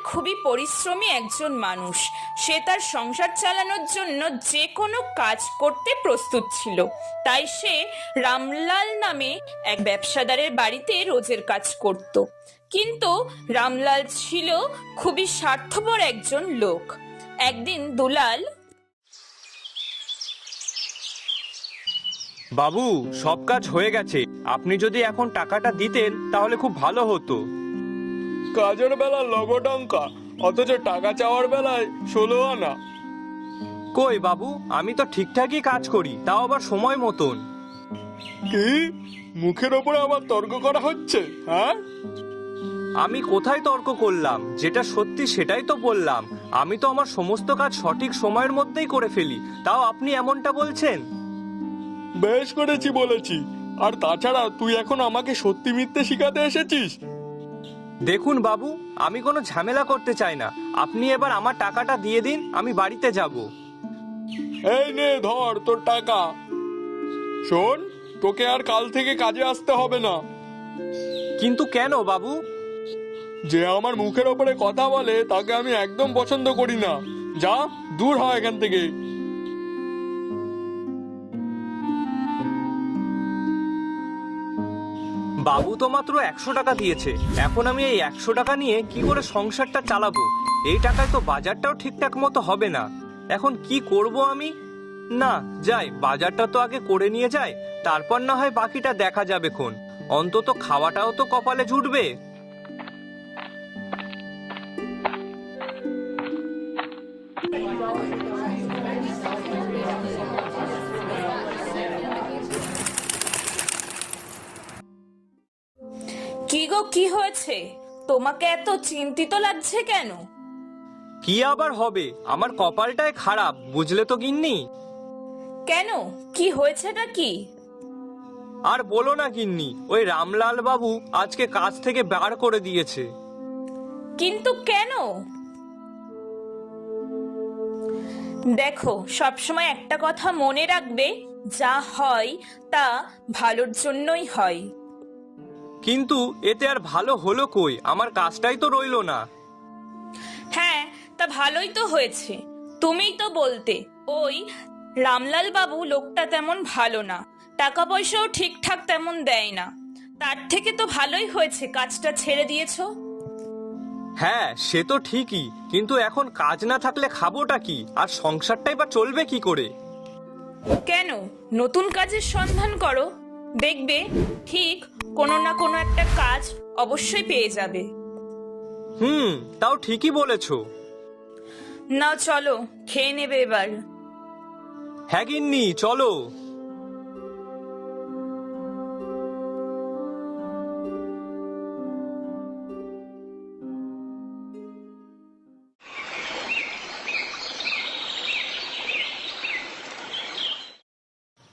খুবই পরিশ্রমী একজন মানুষ। সে তার সংসার চালানোর জন্য যে কোনো কাজ করতে প্রস্তুত ছিল। তাই সে রামলাল নামে এক ব্যবসাদারের বাড়িতে রোজের কাজ করত। কিন্তু রামলাল ছিল খুবই স্বার্থপর একজন লোক। একদিন দুলাল, বাবু, সব কাজ হয়ে গেছে। আপনি যদি এখন টাকাটা দিতেন তাহলে খুব ভালো হতো। কাজের বেলা লগটঙ্কা, অথচ টাকা চাওয়ার বেলায় 16 আনা। কই বাবু, আমি তো ঠিকঠাকই কাজ করি, তাও আবার সময় মতন। কি মুখের ওপরে আবার তর্ক করা হচ্ছে? হ্যাঁ, আমি কোথায় তর্ক করলাম? যেটা সত্যি সেটাই তো বললাম। আমি তো আমার সমস্ত কাজ সঠিক সময়ের মধ্যেই করে ফেলি, তাও আপনি এমনটা বলছেন। বেশ করেছি বলেছি। আর তাছাড়া তুই এখন আমাকে সত্যি মিথ্যে শিখাতে এসেছিস? দেখুন বাবু, আমি কোনো ঝামেলা করতে চাই না। আপনি এবার আমার টাকাটা দিয়ে দিন, আমি বাড়িতে যাব। এই নে ধর তোর টাকা। শোন, তোকে আর কাল থেকে কাজে আসতে হবে না। কিন্তু কেন বাবু? যে আমার মুখের ওপরে কথা বলে তাকে আমি একদম পছন্দ করি না। যা, দূর হ এখান থেকে। বাবু তো মাত্র 100 টাকা দিয়েছে। এখন আমি এই 100 টাকা নিয়ে কি করে সংসারটা চালাবো? এই টাকায় তো বাজারটাও ঠিকঠাক মতো হবে না। এখন কি করব আমি? না, যাই, বাজারটা তো আগে করে নিয়ে যাই, তারপর না হয় বাকিটা দেখা যাবে খন। অন্তত খাওয়াটাও তো কপালে জুটবে। কি গো, কি হয়েছে? তোমাকে এত চিন্তিত লাগছে কেন? কি আবার হবে, আমার কপালটাই খারাপ, বুঝলে তো গিন্নি। কেন, কি হয়েছেটা কি? আর বলো না গিন্নি, ওই রামলাল বাবু আজকে কাজ থেকে বার করে দিয়েছে। কিন্তু কেন? দেখো, সবসময় একটা কথা মনে রাখবে, যা হয় তা ভালোর জন্যই হয়। কিন্তু এতে আর ভালো হলো কই? আমার কাজটাই তো রইলো না। হ্যাঁ, তা ভালোই তো হয়েছে। তুমিই তো বলতে ওই রামলাল বাবু লোকটা তেমন ভালো না, টাকা পয়সাও ঠিকঠাক তেমন দেয় না। তার থেকে তো ভালোই হয়েছে কাজটা ছেড়ে দিয়েছো। হ্যাঁ, সে তো ঠিকই, কিন্তু এখন কাজ না থাকলে খাবোটা কি, আর সংসারটাই বা চলবে কি করে? কেন, নতুন কাজের সন্ধান করো, দেখবে ঠিক কোনো না কোনো একটা কাজ অবশ্যই পেয়ে যাবে। তাও ঠিকই বলেছো। নাও চলো, খেয়ে নেবে এবার। হ্যাঁ গিন্নি, চলো।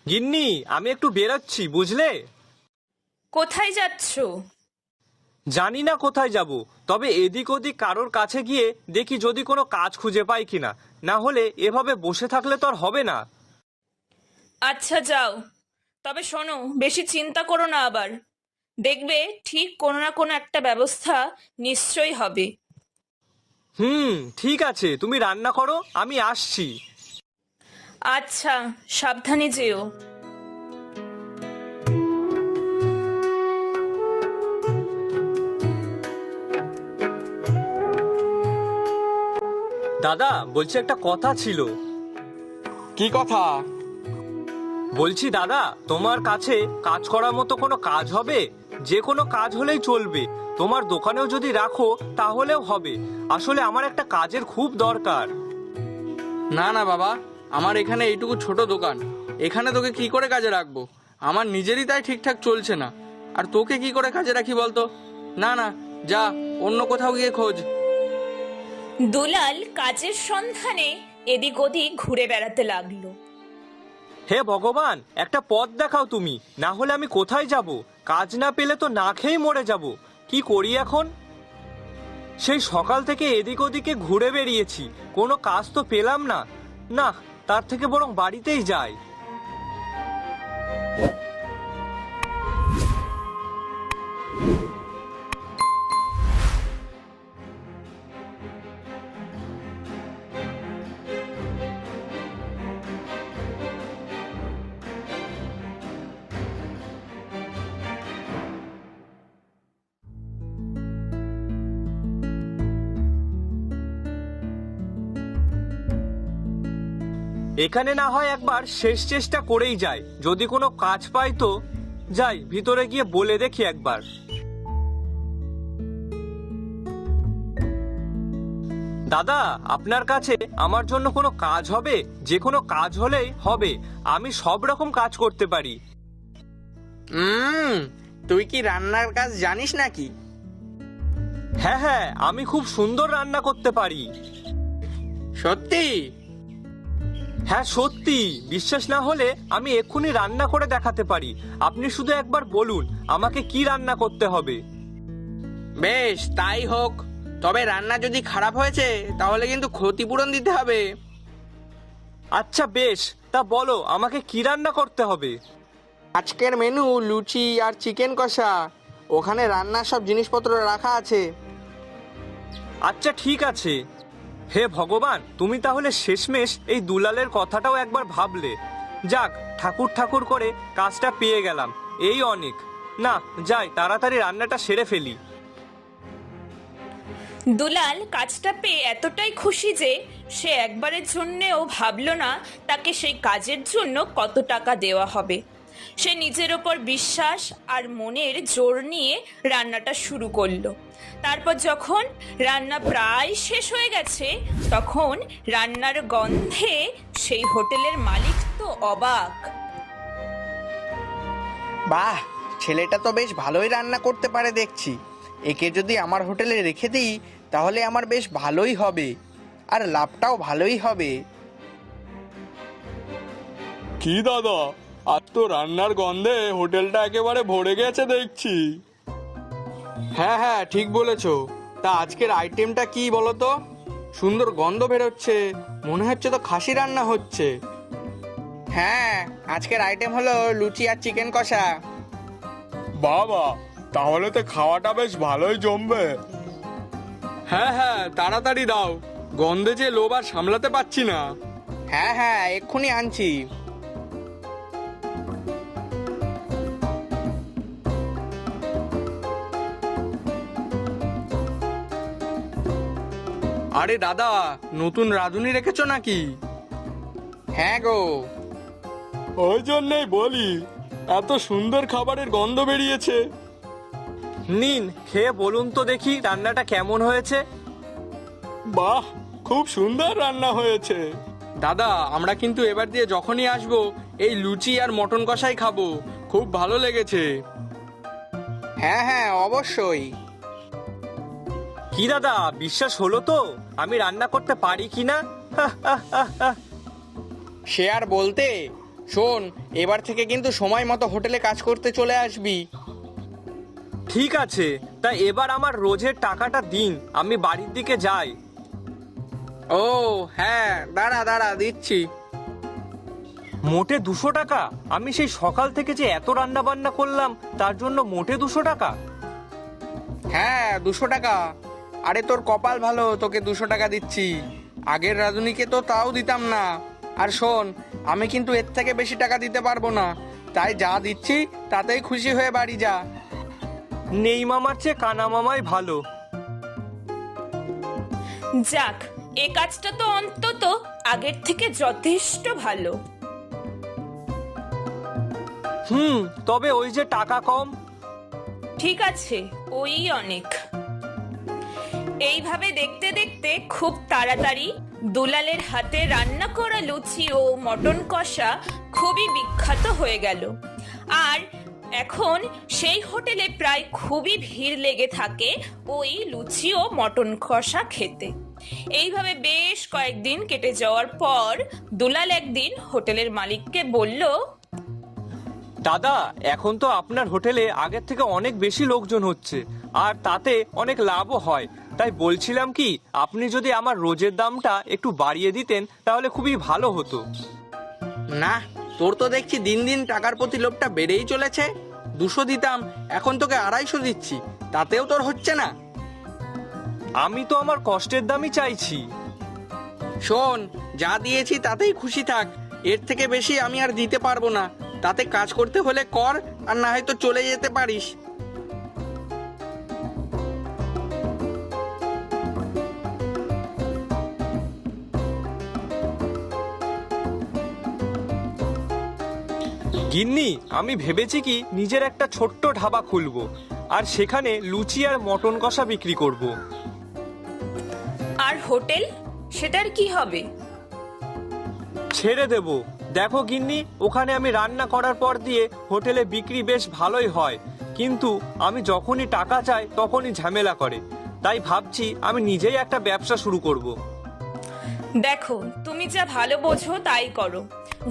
গিন্নি, আমি একটু বেরোচ্ছি, বুঝলে। কোথায় যাচ্ছো? জানি না কোথায় যাব, তবে এদিক ওদিক কারোর কাছে গিয়ে দেখি যদি কোনো কাজ খুঁজে পাই কিনা। না হলে এভাবে বসে থাকলে তো আর হবে না। আচ্ছা যাও, তবে শোনো, বেশি চিন্তা করো না আবার। দেখবে ঠিক কোনো না কোনো একটা ব্যবস্থা নিশ্চয়ই হবে। ঠিক আছে, তুমি রান্না করো, আমি আসছি। আচ্ছা, সাবধানে যেও। দাদা, বলছি একটা কথা ছিল। কি কথা? বলছি দাদা, তোমার কাছে কাজ করার মতো কোনো কাজ হবে? যে কোনো কাজ হলেই চলবে, তোমার দোকানেও যদি রাখো তাহলেও হবে। আসলে আমার একটা কাজের খুব দরকার। না না বাবা, আমার এখানে এইটুকু ছোট দোকান, এখানে তোকে কি করে কাজে রাখবো? আমার নিজেরই তাই ঠিকঠাক চলছে না, আর তোকে কি করে কাজে রাখি বলতো? না না, যা অন্য কোথাও গিয়ে খোঁজ। দুলাল কাজের সন্ধানে এদিক ওদিক ঘুরে বেড়াতে লাগলো। হে ভগবান, একটা পথ দেখাও তুমি, না হলে আমি কোথায় যাব? কাজ না পেলে তো না খেয়েই মরে যাব। কি করি এখন? সেই সকাল থেকে এদিক ওদিকে ঘুরে বেরিয়েছি, কোনো কাজ তো পেলাম না। না, তার থেকে বরং বাড়িতেই যাই। এখানে না হয় একবার শেষ চেষ্টা করেই যায়, যদি কোনো কাজ পাই তো। যাই, ভিতরে গিয়ে বলে দেখি একবার। দাদা, আপনার কাছে আমার জন্য কোনো কাজ হবে? যে কোনো কাজ হলেই হবে, আমি সব রকম কাজ করতে পারি। তুই কি রান্নার কাজ জানিস নাকি? হ্যাঁ হ্যাঁ, আমি খুব সুন্দর রান্না করতে পারি। সত্যি? হ্যাঁ সত্যি, বিশ্বাস না হলে আমি এক্ষুনি রান্না করে দেখাতে পারি। আপনি শুধু একবার বলুন আমাকে কি রান্না করতে হবে। বেশ, তাই হোক। তবে রান্না যদি খারাপ হয়েছে তাহলে কিন্তু ক্ষতিপূরণ দিতে হবে। আচ্ছা বেশ, তা বলো আমাকে কি রান্না করতে হবে। আজকের মেনু লুচি আর চিকেন কষা। ওখানে রান্নার সব জিনিসপত্র রাখা আছে। আচ্ছা ঠিক আছে। হে ভগবান, তুমি তাহলে শেষমেশ এই দুলালের কথাটাও একবার ভাবলে। যাক, ঠাকুর ঠাকুর করে কাজটা পেয়ে গেলাম, এই অনেক। না যাই, তাড়াতাড়ি রান্নাটা সেরে ফেলি। দুলাল কাজটা পেয়ে এতটাই খুশি যে সে একবারের জন্যেও ভাবলো না তাকে সেই কাজের জন্য কত টাকা দেওয়া হবে। সে নিজের ওপর বিশ্বাস আর মনের জোর নিয়ে রান্নাটা শুরু করলো। তারপর যখন রান্না প্রায় শেষ হয়ে গেছে, তখন রান্নার গন্ধে সেই হোটেলের মালিক তো অবাক। বাহ, ছেলেটা তো বেশ ভালোই রান্না করতে পারে দেখছি। একে যদি আমার হোটেলে রেখে দিই তাহলে আমার বেশ ভালোই হবে, আর লাভটাও ভালোই হবে। কি দাদা, আজ তো রান্নার গন্ধে হোটেলটা একেবারে ভরে গেছে দেখছি। হ্যাঁ হ্যাঁ, ঠিক বলেছো। তা আজকের আইটেমটা কি বলো তো? সুন্দর গন্ধ বেরোচ্ছে, মনে হচ্ছে তো খাসি রান্না হচ্ছে। হ্যাঁ, আজকের আইটেম হলো লুচি আর চিকেন কষা। বাবা, তাহলে তো খাওয়াটা বেশ ভালোই জমবে। হ্যাঁ হ্যাঁ, তাড়াতাড়ি দাও, গন্ধে যে লোভ আর সামলাতে পারছি না। হ্যাঁ হ্যাঁ, এক্ষুনি আনছি। আরে দাদা, নতুন রাঁধুনি রেখেছো নাকি? হ্যাঁ গো। ওই জন্যই বলি, এত সুন্দর খাবারের গন্ধ বেরিয়েছে। নিন, খেয়ে বলুন তো দেখি রান্নাটা কেমন হয়েছে। বাহ, খুব সুন্দর রান্না হয়েছে। দাদা, আমরা কিন্তু এবার দিয়ে যখনই আসবো এই লুচি আর মটন কষাই খাবো, খুব ভালো লেগেছে। হ্যাঁ হ্যাঁ, অবশ্যই। কি দাদা, বিশ্বাস হলো তো আমি রান্না করতে পারি কিনা? সে আর বলতে। শোন, এবার থেকে কিন্তু সময় মতো হোটেলে কাজ করতে চলে আসবি। ঠিক আছে, তা এবার আমার রোজের টাকাটা দিন, আমি বাড়ির দিকে যাই। ও হ্যাঁ, দাঁড়া দাঁড়া, দিচ্ছি। মোটে 200 টাকা? আমি সেই সকাল থেকে যে এত রান্না বান্না করলাম তার জন্য মোটে 200 টাকা? হ্যাঁ, 200 টাকা। আরে তোর কপাল ভালো, তোকে 200 টাকা দিচ্ছি। আগের রাঁধুনিকে তো তাও দিতাম না। আর শোন, আমি কিন্তু এর থেকে বেশি টাকা দিতে পারবো না, তাই যা দিচ্ছি তাতেই খুশি হয়ে বাড়ি যা। নেই মামার চেয়ে কানা মামাই ভালো। যাক, এ কাজটা তো অন্তত আগের থেকে যথেষ্ট ভালো। তবে ওই যে টাকা কম। ঠিক আছে, ওই অনেক। এইভাবে দেখতে দেখতে খুব তাড়াতাড়ি দুলালের হাতে রান্না করা লুচি ও মটন কষা খুবই বিখ্যাত হয়ে গেল। আর এখন সেই হোটেলে প্রায় খুবই ভিড় লেগে থাকে ওই লুচি ও মটন কষা খেতে। এইভাবে বেশ কয়েকদিন কেটে যাওয়ার পর দুলাল একদিন হোটেলের মালিককে বলল, দাদা, এখন তো আপনার হোটেলে আগের থেকে অনেক বেশি লোকজন হচ্ছে, আর তাতে অনেক লাভও হয়। তাই বলছিলাম কি, আপনি যদি আমার রোজের দামটা একটু বাড়িয়ে দিতেন তাহলে খুবই ভালো হতো। না, তোর তো দেখছি দিন দিন টাকার প্রতি লোভটা বেড়েই চলেছে। 200 দিতাম, এখন তোকে 250 দিচ্ছি, তাতেও তোর হচ্ছে না। আমি তো আমার কষ্টের দামই চাইছি। শোন, যা দিয়েছি তাতেই খুশি থাক, এর থেকে বেশি আমি আর দিতে পারবো না। তাতে কাজ করতে হলে কর, আর না হয়তো চলে যেতে পারিস। গিন্নি, আমি ভেবেছি কি নিজের একটা ছোট্ট ধাবা খুলবো, আর সেখানে লুচি আর মটন কষা বিক্রি করব। আর হোটেল, সেটার কি হবে? ছেড়ে দেব। দেখো গিন্নি, ওখানে আমি রান্না করার পর দিয়ে হোটেলে বিক্রি বেশ ভালোই হয়, কিন্তু আমি যখনই টাকা চাই তখনই ঝামেলা করে। তাই ভাবছি আমি নিজেই একটা ব্যবসা শুরু করব। দেখো, তুমি যা ভালো বোঝো তাই করো।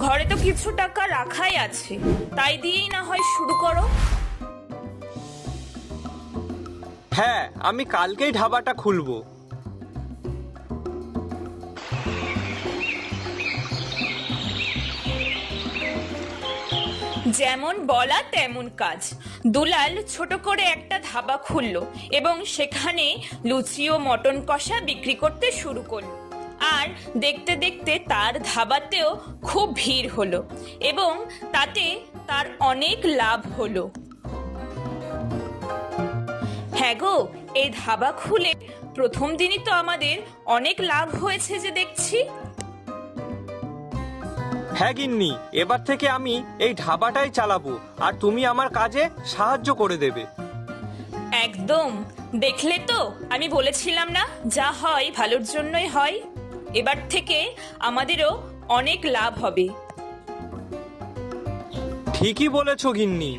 ঘরে তো কিছু টাকা রাখাই আছে, তাই দিয়েই না হয় শুরু করো। হ্যাঁ, আমি কালকেই ধাবাটা খুলবো। যেমন বলা তেমন কাজ। দুলাল ছোট করে একটা ধাবা খুললো এবং সেখানে লুচি ও মটন কষা বিক্রি করতে শুরু করলো। আর দেখতে দেখতে তার ধাবাতেও খুব ভিড় হলো এবং তাতে তার অনেক লাভ হলো। হ্যাঁ গো, এই ধাবা খুলে প্রথম দিনই তো আমাদের অনেক লাভ হয়েছে যে দেখছি। হ্যাঁ গিন্নি, এবার থেকে আমি এই ধাবাটাই চালাবো, আর তুমি আমার কাজে সাহায্য করে দেবে। একদম, দেখলে তো আমি বলেছিলাম না, যা হয় ভালোর জন্যই হয়। এবার থেকে আমাদেরও অনেক লাভ হবে। ঠিকই বলেছো গিন্নি।